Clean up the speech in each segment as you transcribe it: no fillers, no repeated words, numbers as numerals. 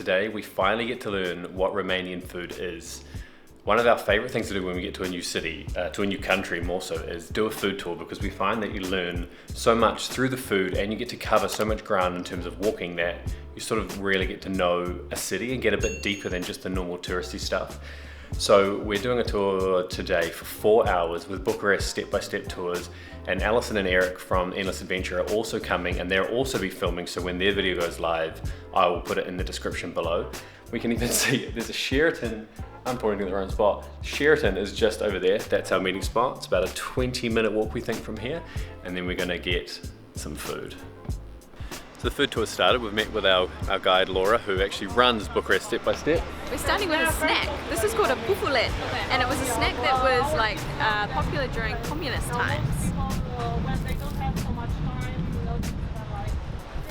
Today we finally get to learn what Romanian food is. One of our favorite things to do when we get to a new city, to a new country more so, is do a food tour, because we find that you learn so much through the food and you get to cover so much ground in terms of walking that you sort of really get to know a city and get a bit deeper than just the normal touristy stuff. So we're doing a tour today for 4 hours with Bucharest Step By Step tours, and Alison and Eric from Endless Adventure are also coming, and they'll also be filming, so when their video goes live I will put it in the description below. We can even see there's a Sheraton. I'm pointing in the wrong spot. Sheraton is just over there. That's our meeting spot. It's about a 20-minute walk, we think, from here, and then we're gonna get some food. So the food tour started. We've met with our guide Laura, who actually runs Bucharest Step By Step. We're starting with a snack. This is called a bufulet, and it was a snack that was like popular during communist times.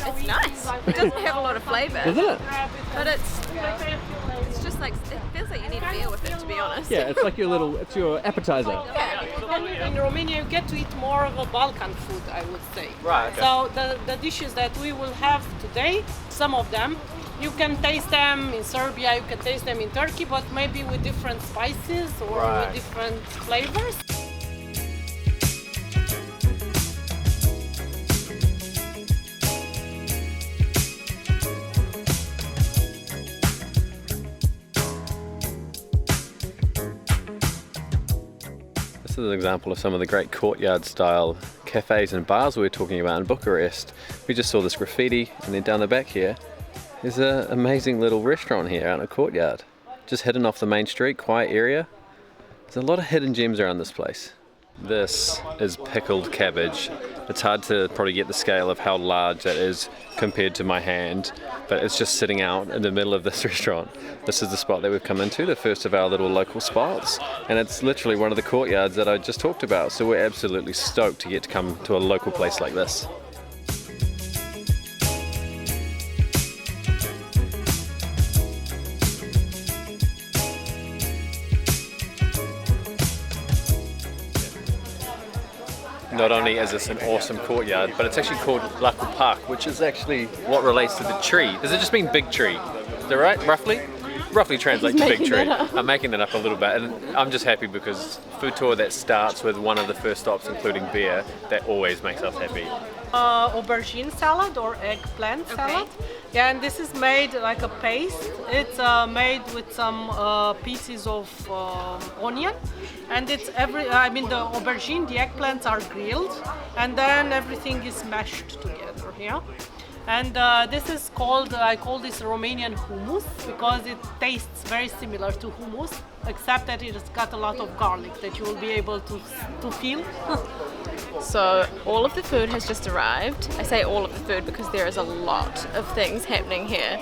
It's nice. It doesn't have a lot of flavour. Isn't it? But it's just like, it feels like you need a beer with it, to be honest. Yeah, it's like it's your appetizer. Yeah. In Romania you get to eat more of a Balkan food, I would say. Right. Okay. So the dishes that we will have today, some of them, you can taste them in Serbia, you can taste them in Turkey, but maybe with different spices or with different flavors. This is an example of some of the great courtyard style cafes and bars we were talking about in Bucharest. We just saw this graffiti, and then down the back here there's an amazing little restaurant here out in a courtyard. Just hidden off the main street, quiet area. There's a lot of hidden gems around this place. This is pickled cabbage. It's hard to probably get the scale of how large that is compared to my hand, but it's just sitting out in the middle of this restaurant. This is the spot that we've come into, the first of our little local spots, and it's literally one of the courtyards that I just talked about, so we're absolutely stoked to get to come to a local place like this. Not only is this an awesome courtyard, but it's actually called Laku Park, which is actually what relates to the tree. Does it just mean big tree? Is that right, roughly? Roughly translates to big tree. I'm making that up a little bit, and I'm just happy because food tour that starts with one of the first stops including beer, that always makes us happy. Aubergine salad or eggplant salad. Yeah, and this is made like a paste. It's made with some pieces of onion, and it's the aubergine, the eggplants are grilled, and then everything is mashed together. Yeah. And this is called, I call this Romanian hummus, because it tastes very similar to hummus, except that it's got a lot of garlic that you will be able to feel. So all of the food has just arrived. I say all of the food because there is a lot of things happening here.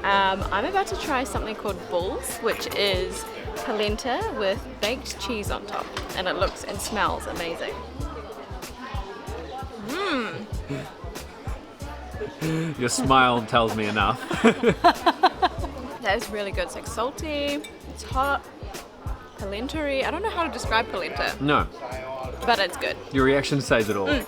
I'm about to try something called bullsh, which is polenta with baked cheese on top, and it looks and smells amazing. Your smile tells me enough. That is really good. It's like salty, it's hot, polenta-y. I don't know how to describe polenta. No. But it's good. Your reaction says it all.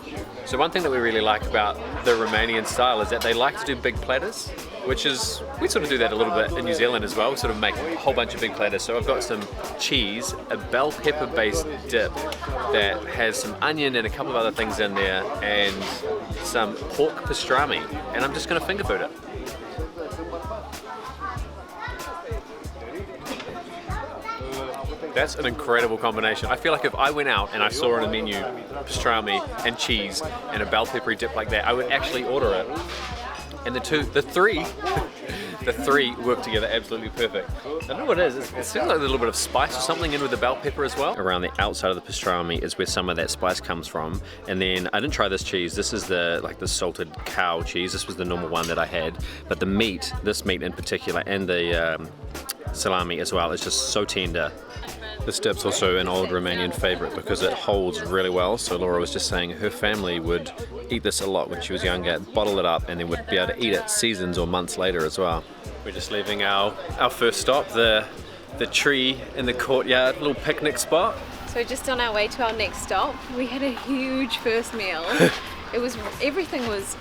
So one thing that we really like about the Romanian style is that they like to do big platters, which is, we sort of do that a little bit in New Zealand as well. We sort of make a whole bunch of big platters. So I've got some cheese, a bell pepper based dip that has some onion and a couple of other things in there, and some pork pastrami, and I'm just going to finger food it. That's an incredible combination. I feel like if I went out and I saw on a menu pastrami and cheese and a bell peppery dip like that, I would actually order it. And the three work together absolutely perfect. I don't know what it is. It seems like a little bit of spice or something in with the bell pepper as well. Around the outside of the pastrami is where some of that spice comes from. And then I didn't try this cheese. This is the salted cow cheese. This was the normal one that I had. But the meat, this meat in particular, and the salami as well, is just so tender. This dip's also an old Romanian favourite because it holds really well. So Laura was just saying her family would eat this a lot when she was younger, bottle it up, and then would be able to eat it seasons or months later as well. We're just leaving our first stop, the tree in the courtyard, little picnic spot. So just on our way to our next stop, we had a huge first meal. Everything was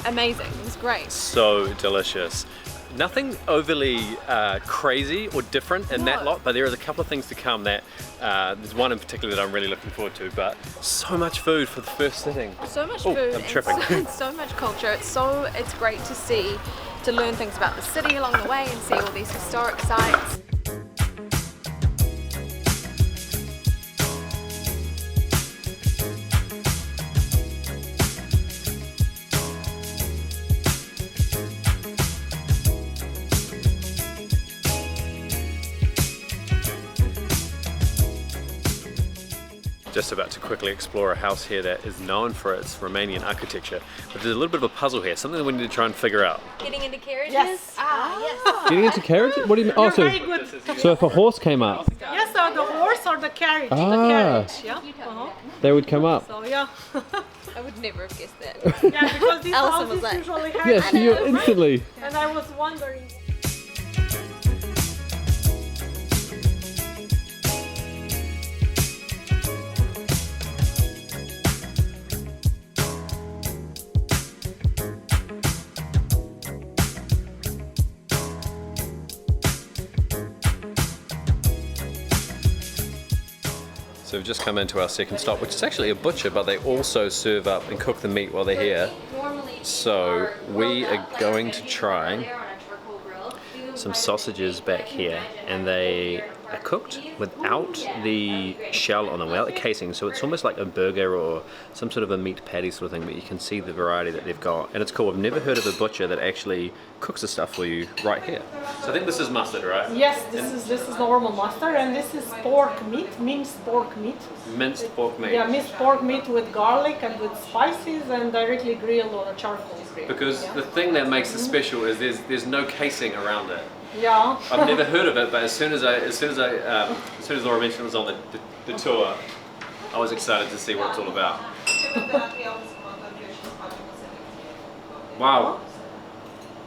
amazing. It was great. So delicious. nothing overly crazy or different in that lot, but there is a couple of things to come that there's one in particular that I'm really looking forward to, but so much food for the first sitting. So much Oh, food I'm tripping. and so much culture. It's great to see, to learn things about the city along the way and see all these historic sites. Just about to quickly explore a house here that is known for its Romanian architecture, but there's a little bit of a puzzle here, something that we need to try and figure out. Getting into carriages? Yes. Yes. Getting into carriages? What do you mean? Oh, so, Very good. so if a horse came up, Yes, the horse or the carriage. The Ah. carriage, yeah. they would come up. So yeah. I would never have guessed that. Yeah, because these Alison was houses like, usually have. Yes, you instantly. And I was wondering. So we've just come into our second stop, which is actually a butcher, but they also serve up and cook the meat while they're here. So we are going to try some sausages back here, and they are cooked without the shell on them, without the casing, so it's almost like a burger or some sort of a meat patty sort of thing, but you can see the variety that they've got, and it's cool. I've never heard of a butcher that actually cooks the stuff for you right here. So I think this is mustard, right? Yes, this is normal mustard, and this is pork meat, minced pork meat. Minced pork meat. Yeah, minced pork meat with garlic and with spices and directly grilled on a charcoal grill. Because the thing that makes it special is there's no casing around it. Yeah. I've never heard of it, but as soon as Laura mentioned it was on the tour, I was excited to see what it's all about. Wow,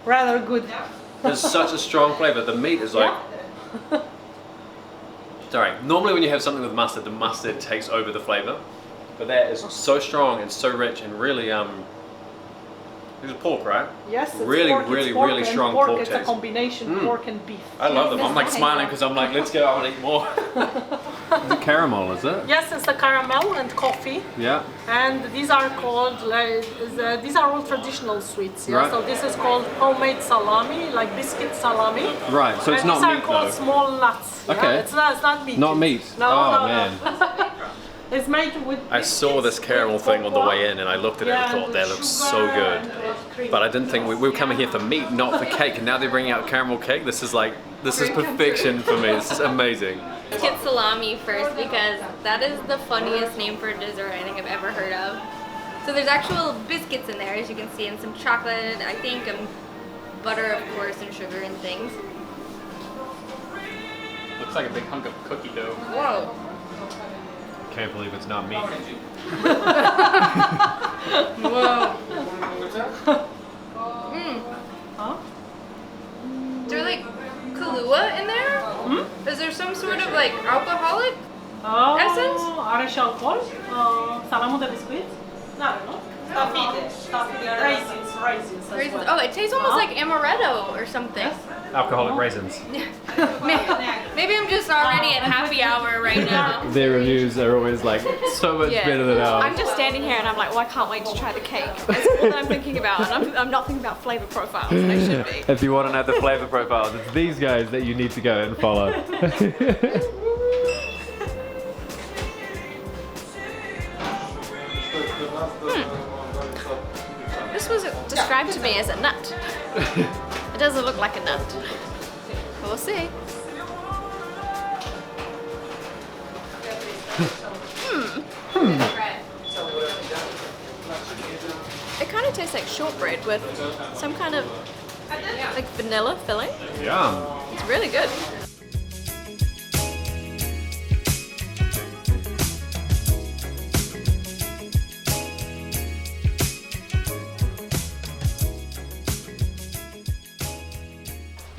Rather good. there's such a strong flavor. The meat is like. Sorry, normally when you have something with mustard, the mustard takes over the flavor, but that is so strong and so rich and really This is pork, right? Yes, it's Really, pork, really, it's pork really and strong pork. pork It's taste. a combination pork and beef. I love them. I'm like smiling because I'm like, let's go, I want to eat more. The caramel, is it? Yes, it's the caramel and coffee, Yeah. and these are called these are all traditional sweets. Yeah? Right. So this is called homemade salami, like biscuit salami. Right, so it's and not these meat are called though. small nuts. Yeah? Okay. It's not meat. Not meat. No, oh no, man. no. It's made with. I saw this caramel thing on the way in and I looked at it and thought that looks so good. But I didn't think we were coming here for meat, not for cake. And now they're bringing out caramel cake. This is perfection for me. This is amazing. Get salami first because that is the funniest name for a dessert I think I've ever heard of. So there's actual biscuits in there, as you can see, and some chocolate, I think, and butter, of course, and sugar and things. Looks like a big hunk of cookie dough. Whoa. Can't believe it's not meat. Whoa. Huh? Is there like Kahlua in there? Is there some sort of like alcoholic? Essence? Are și alcool? Salamul de biscuit? N-are, nu? Stafide. Raisins as Raisins. well. Oh, it tastes almost like amaretto or something. Alcoholic raisins. Maybe I'm just already at happy hour right now. Their reviews are always like so much better than ours. I'm just standing here and I'm like, well, I can't wait to try the cake. That's all that I'm thinking about, and I'm not thinking about flavor profiles, and I should be. If you want to know the flavor profiles, it's these guys that you need to go and follow. This was described to me as a nut. It doesn't look like a nut. We'll see. It kind of tastes like shortbread with some kind of like vanilla filling. Yum. It's really good.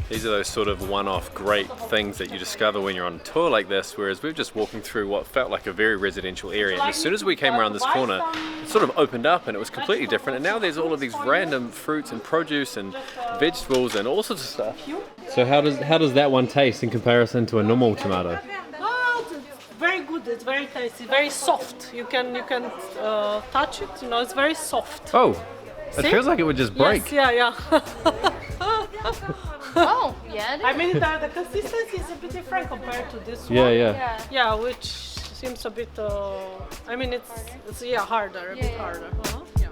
These are those sort of one-off great things that you discover when you're on a tour like this, whereas we're just walking through what felt like a very residential area. And as soon as we came around this corner, it sort of opened up and it was completely different. And now there's all of these random fruits and produce and vegetables and all sorts of stuff. So how does that one taste in comparison to a normal tomato? It's very good. It's very tasty. Very soft. You can touch it. You know, it's very soft. Oh, it See? feels like it would just break. Yes, yeah. Oh, yeah. I mean, the consistency is a bit different compared to this one. Yeah. Yeah, which seems a bit. I mean, it's harder, a bit harder. Yeah.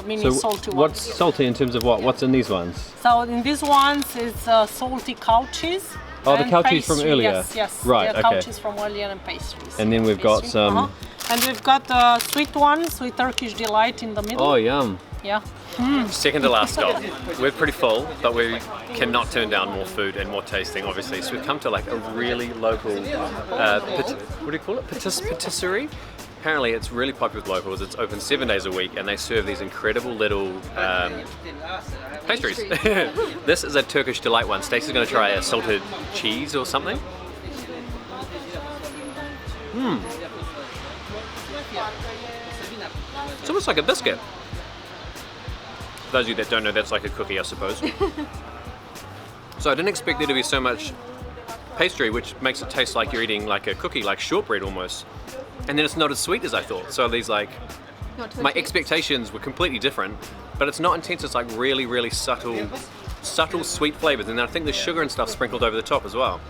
Mini salty ones. What's salty in terms of what? What's in these ones? So in these ones is salty cow cheese. Oh, the and cow cheese from pastry. earlier. Yes. Right, Yeah, cow okay. cheese from earlier and pastries. And then we've got Pastry. some... And we've got the sweet one, sweet Turkish Delight in the middle. Oh, yum. Yeah. Second to last stop. We're pretty full, but we cannot turn down more food and more tasting, obviously. So we've come to like a really local, what do you call it? Patisserie? Apparently it's really popular with locals. It's open 7 days a week and they serve these incredible little pastries. This is a Turkish Delight one. Stacey's going to try a salted cheese or something. It's almost like a biscuit. For those of you that don't know, that's like a cookie, I suppose. So I didn't expect there to be so much pastry, which makes it taste like you're eating like a cookie, like shortbread almost. And then it's not as sweet as I thought. So these like, my expectations were completely different, but it's not intense. It's like really, really subtle sweet flavors. And then I think the sugar and stuff sprinkled over the top as well.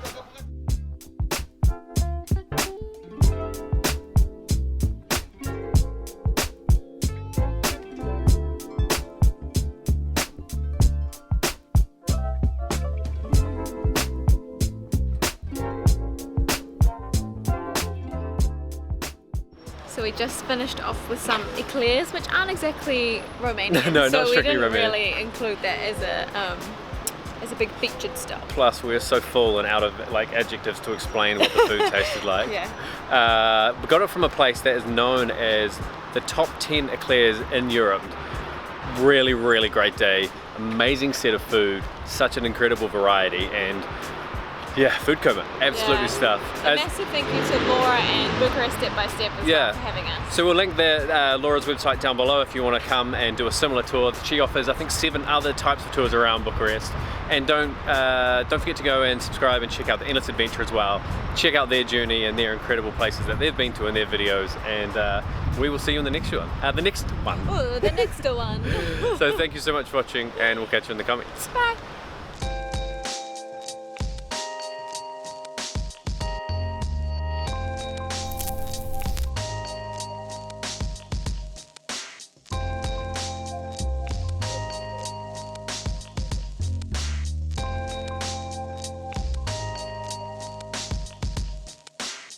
So we just finished off with some eclairs, which aren't exactly Romanian. No, so not we strictly didn't Romanian. really include that as a big featured stop. Plus we're so full and out of like adjectives to explain what the food tasted like. Yeah. We got it from a place that is known as the top 10 eclairs in Europe. Really, really great day. Amazing set of food. Such an incredible variety and yeah, food coma, absolutely stuffed. A massive thank you to Laura and Bucharest Step By Step as well for having us. So we'll link Laura's website down below if you want to come and do a similar tour. She offers, I think, 7 other types of tours around Bucharest. And don't forget to go and subscribe and check out the Endless Adventure as well. Check out their journey and their incredible places that they've been to in their videos. And we will see you in the next one. The next one. Oh, the next one. So thank you so much for watching, and we'll catch you in the comments. Bye.